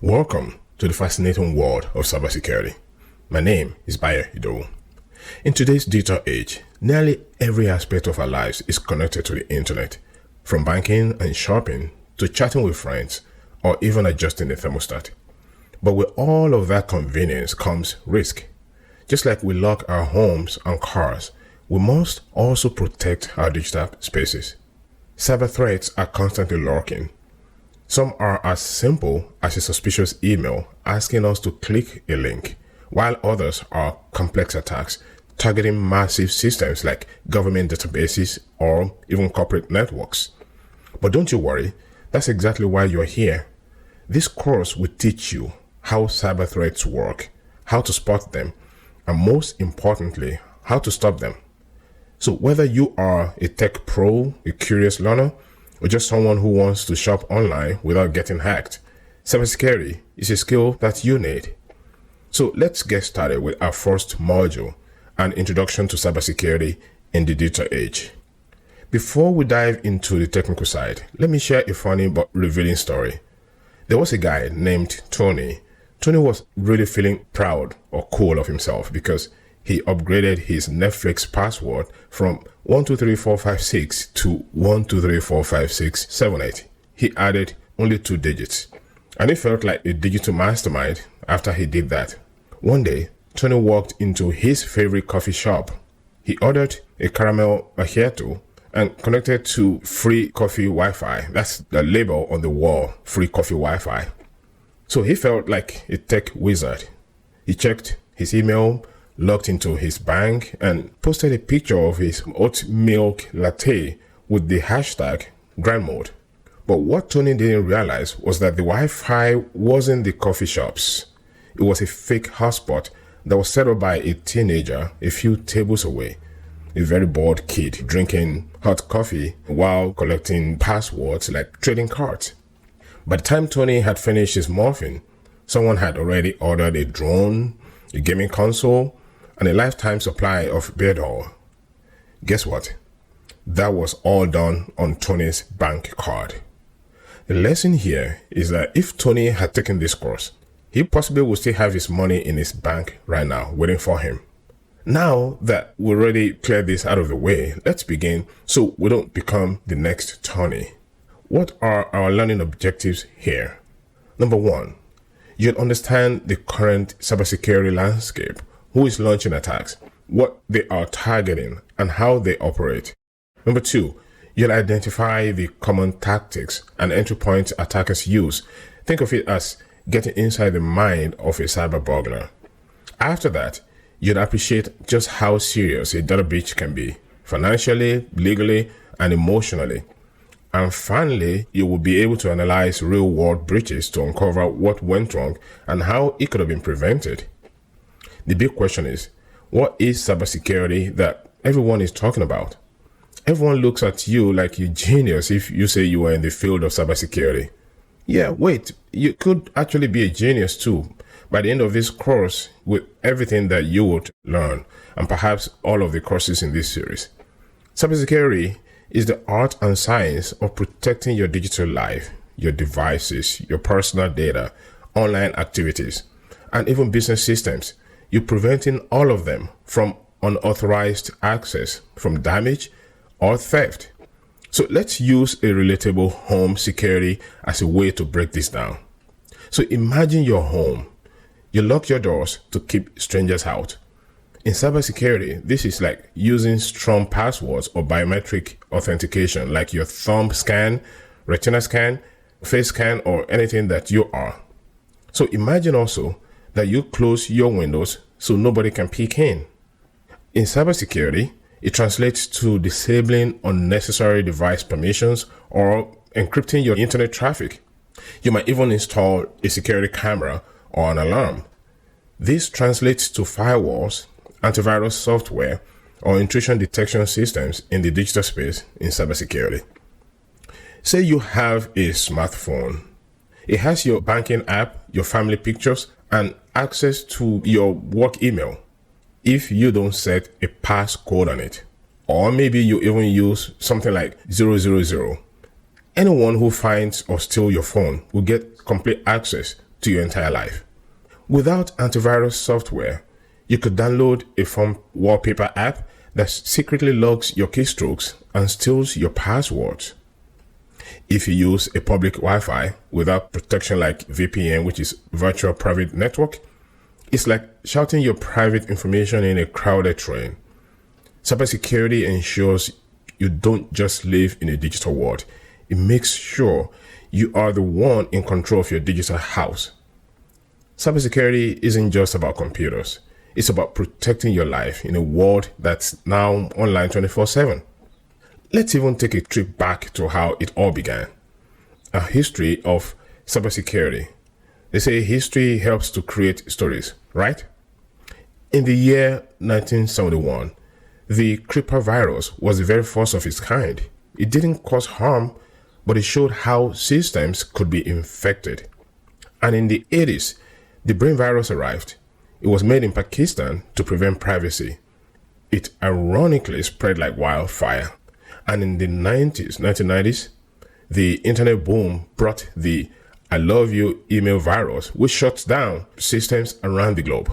Welcome to the fascinating world of cybersecurity. My name is Bayo Idowu. In today's digital age, nearly every aspect of our lives is connected to the internet, from banking and shopping to chatting with friends or even adjusting the thermostat. But with all of that convenience comes risk. Just like we lock our homes and cars, we must also protect our digital spaces. Cyber threats are constantly lurking. Some are as simple as a suspicious email asking us to click a link, while others are complex attacks targeting massive systems like government databases or even corporate networks. But don't you worry, that's exactly why you're here. This course will teach you how cyber threats work, how to spot them, and most importantly, how to stop them. So whether you are a tech pro, a curious learner, or just someone who wants to shop online without getting hacked, cybersecurity is a skill that you need. So let's get started with our first module, an introduction to cybersecurity in the digital age. Before we dive into the technical side, let me share a funny but revealing story. There was a guy named Tony. Tony was really feeling proud or cool of himself because he upgraded his Netflix password from 123456 to 12345678. He added only 2 digits, and he felt like a digital mastermind after he did that. One day, Tony walked into his favorite coffee shop. He ordered a caramel macchiato and connected to free coffee Wi-Fi. That's the label on the wall, free coffee Wi-Fi. So he felt like a tech wizard. He checked his email, logged into his bank, and posted a picture of his oat milk latte with the hashtag grind mode. But what Tony didn't realize was that the Wi-Fi wasn't the coffee shop's. It was a fake hotspot that was set up by a teenager a few tables away, a very bored kid drinking hot coffee while collecting passwords like trading cards. By the time Tony had finished his muffin, someone had already ordered a drone, a gaming console, and a lifetime supply of beard oil. Guess what? That was all done on Tony's bank card. The lesson here is that if Tony had taken this course, he possibly would still have his money in his bank right now, waiting for him. Now that we already cleared this out of the way, let's begin so we don't become the next Tony. What are our learning objectives here? Number 1, you'll understand the current cybersecurity landscape, who is launching attacks, what they are targeting, and how they operate. Number 2, you'll identify the common tactics and entry points attackers use. Think of it as getting inside the mind of a cyber burglar. After that, you'll appreciate just how serious a data breach can be, financially, legally, and emotionally. And finally, you will be able to analyze real-world breaches to uncover what went wrong and how it could have been prevented. The big question is, what is cybersecurity that everyone is talking about? Everyone looks at you like you're genius if you say you are in the field of cybersecurity. Yeah, wait, you could actually be a genius too by the end of this course with everything that you would learn, and perhaps all of the courses in this series. Cybersecurity is the art and science of protecting your digital life, your devices, your personal data, online activities, and even business systems. You're preventing all of them from unauthorized access, from damage or theft. So let's use a relatable home security as a way to break this down. So imagine your home. You lock your doors to keep strangers out. In cybersecurity, this is like using strong passwords or biometric authentication, like your thumb scan, retina scan, face scan, or anything that you are. So imagine also that you close your windows so nobody can peek in. In cybersecurity, it translates to disabling unnecessary device permissions or encrypting your internet traffic. You might even install a security camera or an alarm. This translates to firewalls, antivirus software, or intrusion detection systems in the digital space in cybersecurity. Say you have a smartphone. It has your banking app, your family pictures, and access to your work email. If you don't set a passcode on it, or maybe you even use something like 000, anyone who finds or steals your phone will get complete access to your entire life. Without antivirus software, you could download a phone wallpaper app that secretly logs your keystrokes and steals your passwords. If you use a public Wi-Fi without protection like VPN, which is virtual private network, it's like shouting your private information in a crowded train. Cybersecurity ensures you don't just live in a digital world. It makes sure you are the one in control of your digital house. Cybersecurity isn't just about computers. It's about protecting your life in a world that's now online 24/7. Let's even take a trip back to how it all began. A history of cybersecurity. They say history helps to create stories, right? In the year 1971, the Creeper virus was the very first of its kind. It didn't cause harm, but it showed how systems could be infected. And in the 80s, the brain virus arrived. It was made in Pakistan to prevent privacy. It ironically spread like wildfire. And in the 1990s, the internet boom brought the I love you email virus, which shuts down systems around the globe.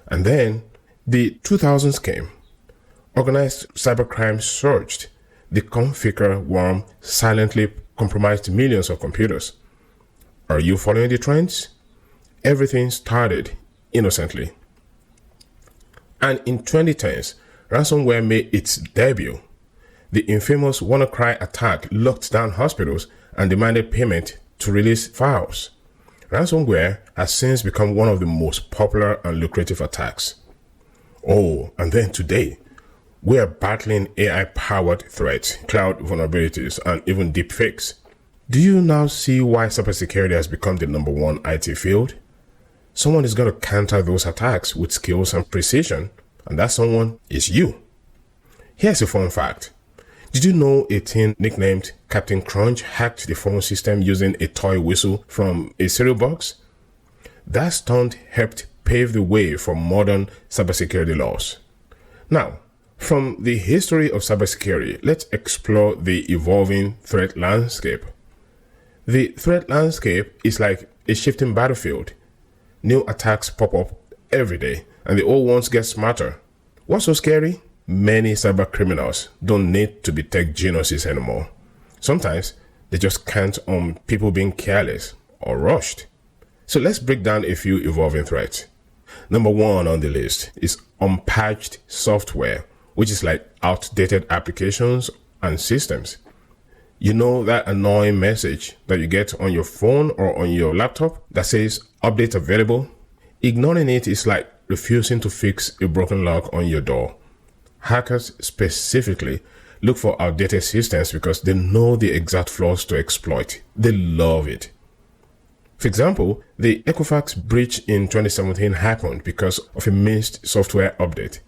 And then the 2000s came. Organized cybercrime surged. The configure worm silently compromised millions of computers. Are you following the trends? Everything started innocently. And in 2010s, ransomware made its debut. The infamous WannaCry attack locked down hospitals and demanded payment to release files. Ransomware has since become one of the most popular and lucrative attacks. Oh, and then today, we are battling AI-powered threats, cloud vulnerabilities, and even deepfakes. Do you now see why cybersecurity has become the number one IT field? Someone is going to counter those attacks with skills and precision, and that someone is you. Here's a fun fact. Did you know a teen nicknamed Captain Crunch hacked the phone system using a toy whistle from a cereal box? That stunt helped pave the way for modern cybersecurity laws. Now, from the history of cybersecurity, let's explore the evolving threat landscape. The threat landscape is like a shifting battlefield. New attacks pop up every day, and the old ones get smarter. What's so scary? Many cyber criminals don't need to be tech geniuses anymore. Sometimes they just count on people being careless or rushed. So let's break down a few evolving threats. Number one on the list is unpatched software, which is like outdated applications and systems. You know that annoying message that you get on your phone or on your laptop that says update available? Ignoring it is like refusing to fix a broken lock on your door. Hackers specifically look for outdated systems because they know the exact flaws to exploit. They love it. For example, the Equifax breach in 2017 happened because of a missed software update.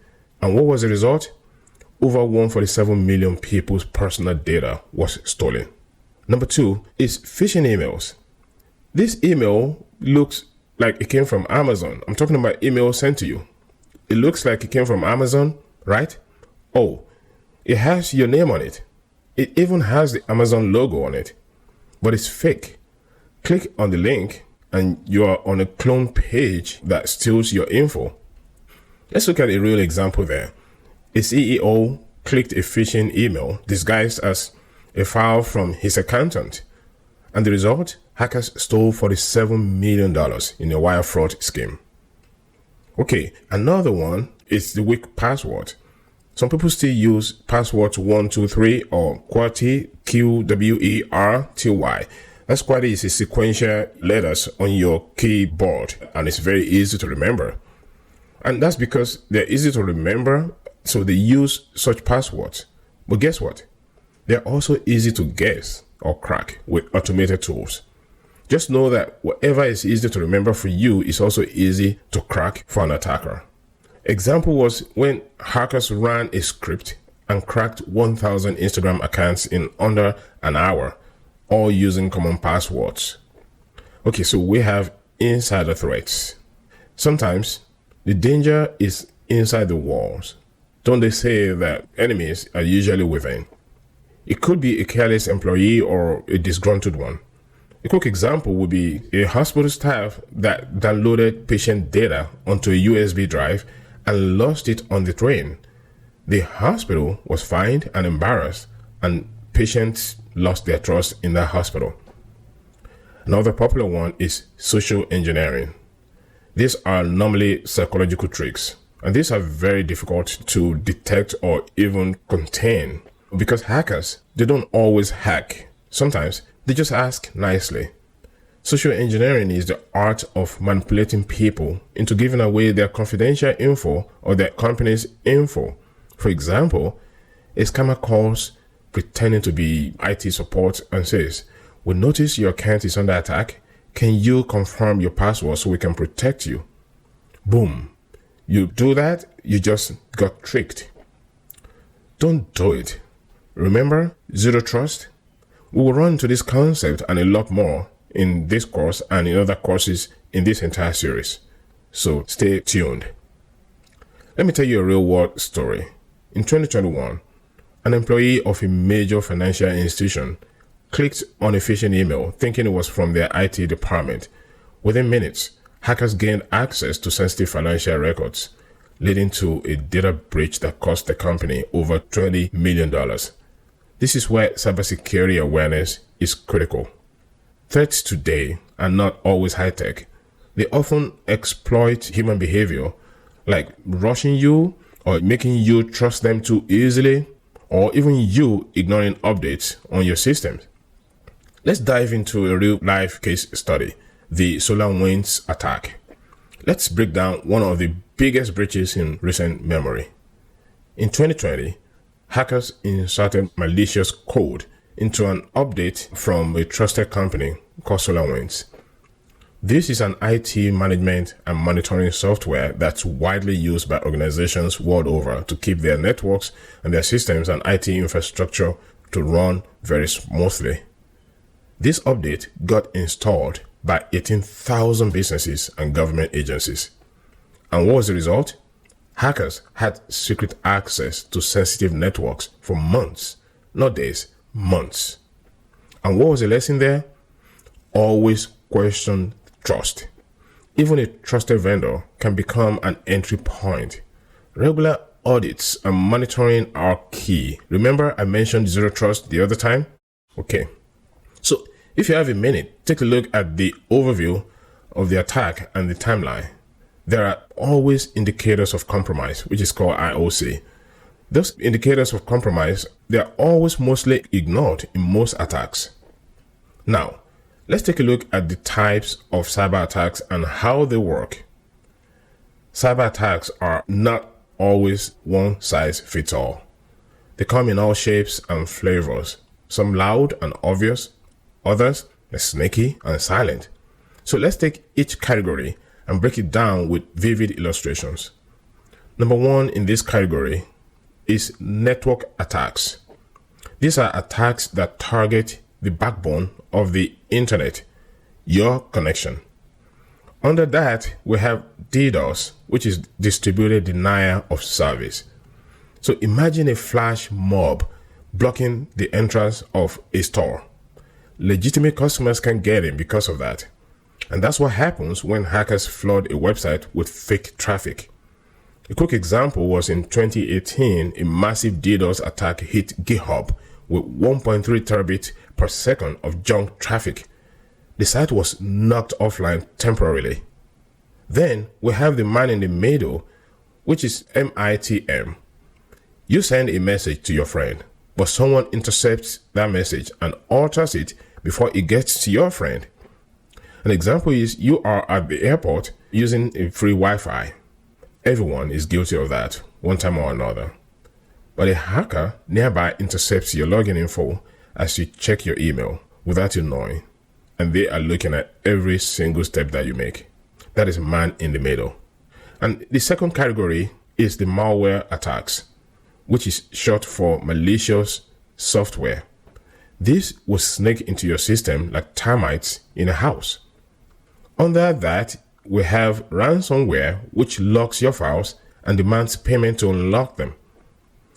And what was the result? Over 147 million people's personal data was stolen. Number two is phishing emails. This email looks like it came from Amazon. I'm talking about email sent to you. It looks like it came from Amazon, right? Oh, it has your name on it. It even has the Amazon logo on it, but it's fake. Click on the link and you are on a clone page that steals your info. Let's look at a real example there. A CEO clicked a phishing email disguised as a file from his accountant, and the result? Hackers stole $47 million in a wire fraud scheme. Okay, another one is the weak password. Some people still use passwords 123 or QWERTY, QWERTY. That's QWERTY is a sequential letters on your keyboard, and it's very easy to remember. And that's because they're easy to remember, so they use such passwords. But guess what? They're also easy to guess or crack with automated tools. Just know that whatever is easy to remember for you is also easy to crack for an attacker. Example was when hackers ran a script and cracked 1,000 Instagram accounts in under an hour, all using common passwords. Okay, so we have insider threats. Sometimes the danger is inside the walls. Don't they say that enemies are usually within? It could be a careless employee or a disgruntled one. A quick example would be a hospital staff that downloaded patient data onto a USB drive and lost it on the train. The hospital was fined and embarrassed, and patients lost their trust in that hospital. Another popular one is social engineering. These are normally psychological tricks, and these are very difficult to detect or even contain because hackers, they don't always hack. Sometimes they just ask nicely. Social engineering is the art of manipulating people into giving away their confidential info or their company's info. For example, a scammer calls pretending to be IT support and says, "We notice your account is under attack. Can you confirm your password so we can protect you?" Boom. You do that, you just got tricked. Don't do it. Remember, zero trust? We will run into this concept and a lot more in this course and in other courses in this entire series. So stay tuned. Let me tell you a real world story. In 2021, an employee of a major financial institution clicked on a phishing email thinking it was from their IT department. Within minutes, hackers gained access to sensitive financial records, leading to a data breach that cost the company over $20 million. This is where cybersecurity awareness is critical. Threats today are not always high-tech. They often exploit human behavior, like rushing you or making you trust them too easily, or even you ignoring updates on your systems. Let's dive into a real-life case study, the SolarWinds attack. Let's break down one of the biggest breaches in recent memory. In 2020, hackers inserted malicious code into an update from a trusted company called SolarWinds. This is an IT management and monitoring software that's widely used by organizations world over to keep their networks and their systems and IT infrastructure to run very smoothly. This update got installed by 18,000 businesses and government agencies. And what was the result? Hackers had secret access to sensitive networks for months, not days, months. And what was the lesson there? Always question trust. Even a trusted vendor can become an entry point. Regular audits and monitoring are key. Remember I mentioned zero trust the other time? Okay. So if you have a minute, take a look at the overview of the attack and the timeline. There are always indicators of compromise, which is called IOC. Those indicators of compromise, they are always mostly ignored in most attacks. Now, let's take a look at the types of cyber attacks and how they work. Cyber attacks are not always one size fits all. They come in all shapes and flavors, some loud and obvious, others are snaky and silent. So let's take each category and break it down with vivid illustrations. Number one in this category is network attacks. These are attacks that target the backbone of the internet, your connection. Under that, we have DDoS, which is distributed denial of service. So imagine a flash mob blocking the entrance of a store. Legitimate customers can get in because of that. And that's what happens when hackers flood a website with fake traffic. A quick example was in 2018, a massive DDoS attack hit GitHub with 1.3 terabits per second of junk traffic. The site was knocked offline temporarily. Then we have the man in the middle, which is MITM. You send a message to your friend, but someone intercepts that message and alters it before it gets to your friend. An example is you are at the airport using a free Wi-Fi. Everyone is guilty of that, one time or another. But a hacker nearby intercepts your login info as you check your email without you knowing, and they are looking at every single step that you make. That is man in the middle. And the second category is the malware attacks, which is short for malicious software. This will sneak into your system like termites in a house. Under that, we have ransomware, which locks your files and demands payment to unlock them.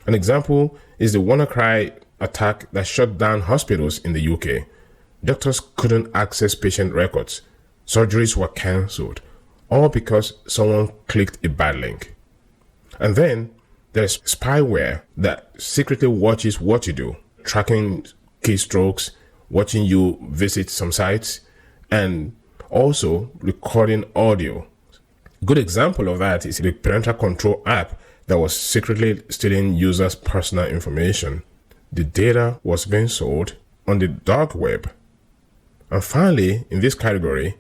An example is the WannaCry attack that shut down hospitals in the UK. Doctors couldn't access patient records. Surgeries were cancelled, all because someone clicked a bad link. And then there's spyware that secretly watches what you do, tracking keystrokes, watching you visit some sites, and also recording audio. A good example of that is the parental control app that was secretly stealing users' personal information. The data was being sold on the dark web. And finally, in this category,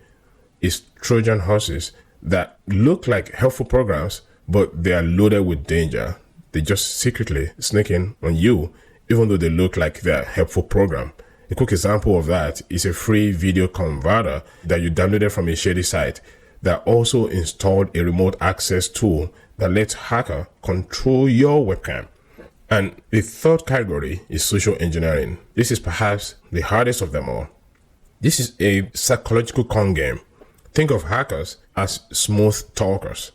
is Trojan horses that look like helpful programs, but they are loaded with danger. They just secretly sneak in on you, even though they look like they're a helpful program. A quick example of that is a free video converter that you downloaded from a shady site that also installed a remote access tool that lets hacker control your webcam. And the third category is social engineering. This is perhaps the hardest of them all. This is a psychological con game. Think of hackers as smooth talkers.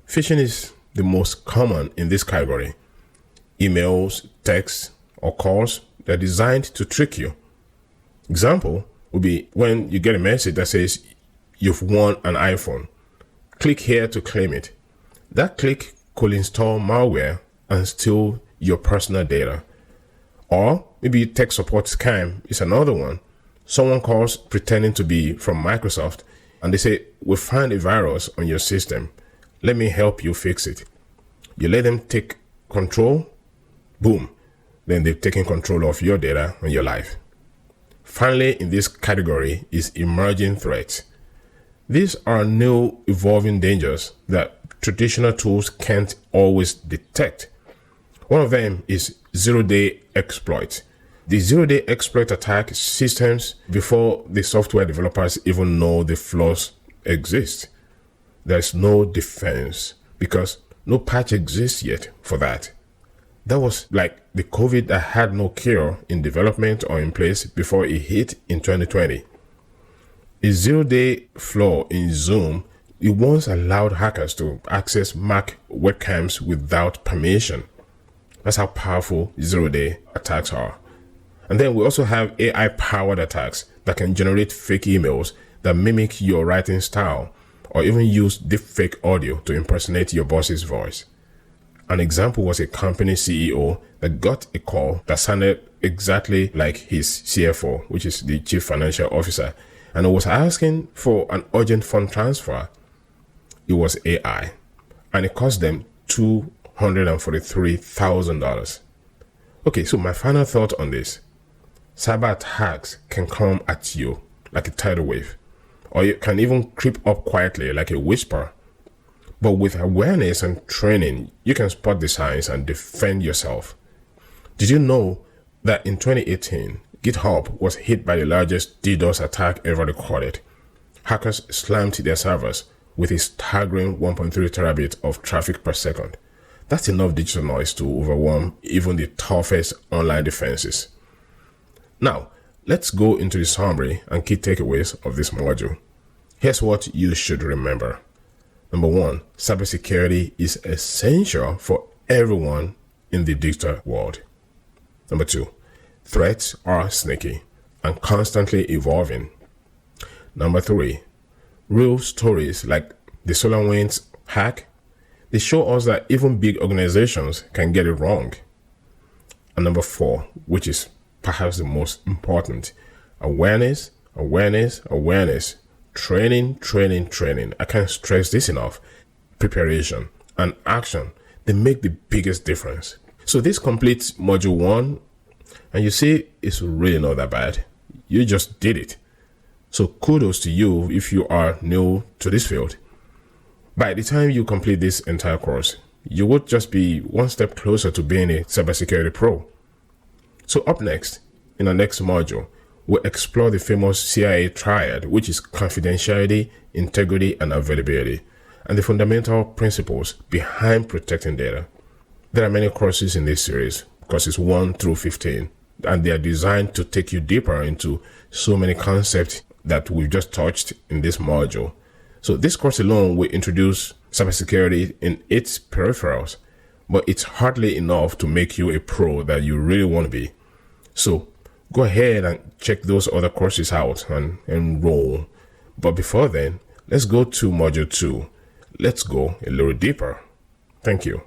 Phishing is the most common in this category. Emails, texts, or calls, they're designed to trick you. Example would be when you get a message that says you've won an iPhone. Click here to claim it. That click could install malware and steal your personal data. Or maybe tech support scam is another one. Someone calls pretending to be from Microsoft and they say, "We found a virus on your system. Let me help you fix it." You let them take control, boom, then they've taken control of your data and your life. Finally, in this category is emerging threats. These are new evolving dangers that traditional tools can't always detect. One of them is zero-day exploits. The zero-day exploit attack systems before the software developers even know the flaws exist. There's no defense because no patch exists yet for that. That was like the COVID that had no cure in development or in place before it hit in 2020. A zero-day flaw in Zoom, it once allowed hackers to access Mac webcams without permission. That's how powerful zero-day attacks are. And then we also have AI-powered attacks that can generate fake emails that mimic your writing style or even use deepfake audio to impersonate your boss's voice. An example was a company CEO that got a call that sounded exactly like his CFO, which is the chief financial officer, and was asking for an urgent fund transfer. It was AI, and it cost them $243,000. Okay, so my final thought on this. Cyber attacks can come at you like a tidal wave, or it can even creep up quietly like a whisper. But with awareness and training, you can spot the signs and defend yourself. Did you know that in 2018, GitHub was hit by the largest DDoS attack ever recorded? Hackers slammed their servers with a staggering 1.3 terabit of traffic per second. That's enough digital noise to overwhelm even the toughest online defenses. Now, let's go into the summary and key takeaways of this module. Here's what you should remember. Number one, cybersecurity is essential for everyone in the digital world. Number two, threats are sneaky and constantly evolving. Number three, real stories like the SolarWinds hack, they show us that even big organizations can get it wrong. And number four, which is perhaps the most important, awareness. Training. I can't stress this enough. Preparation and action, they make the biggest difference. So this completes module 1, and you see it's really not that bad. You just did it. So kudos to you if you are new to this field. By the time you complete this entire course, you would just be one step closer to being a cybersecurity pro. So up next, in our next module, we'll explore the famous CIA triad, which is confidentiality, integrity, and availability, and the fundamental principles behind protecting data. There are many courses in this series, courses 1 through 15, and they are designed to take you deeper into so many concepts that we've just touched in this module. So this course alone will introduce cybersecurity in its peripherals, but it's hardly enough to make you a pro that you really want to be. So go ahead and check those other courses out and enroll. But before then, let's go to module 2. Let's go a little deeper. Thank you.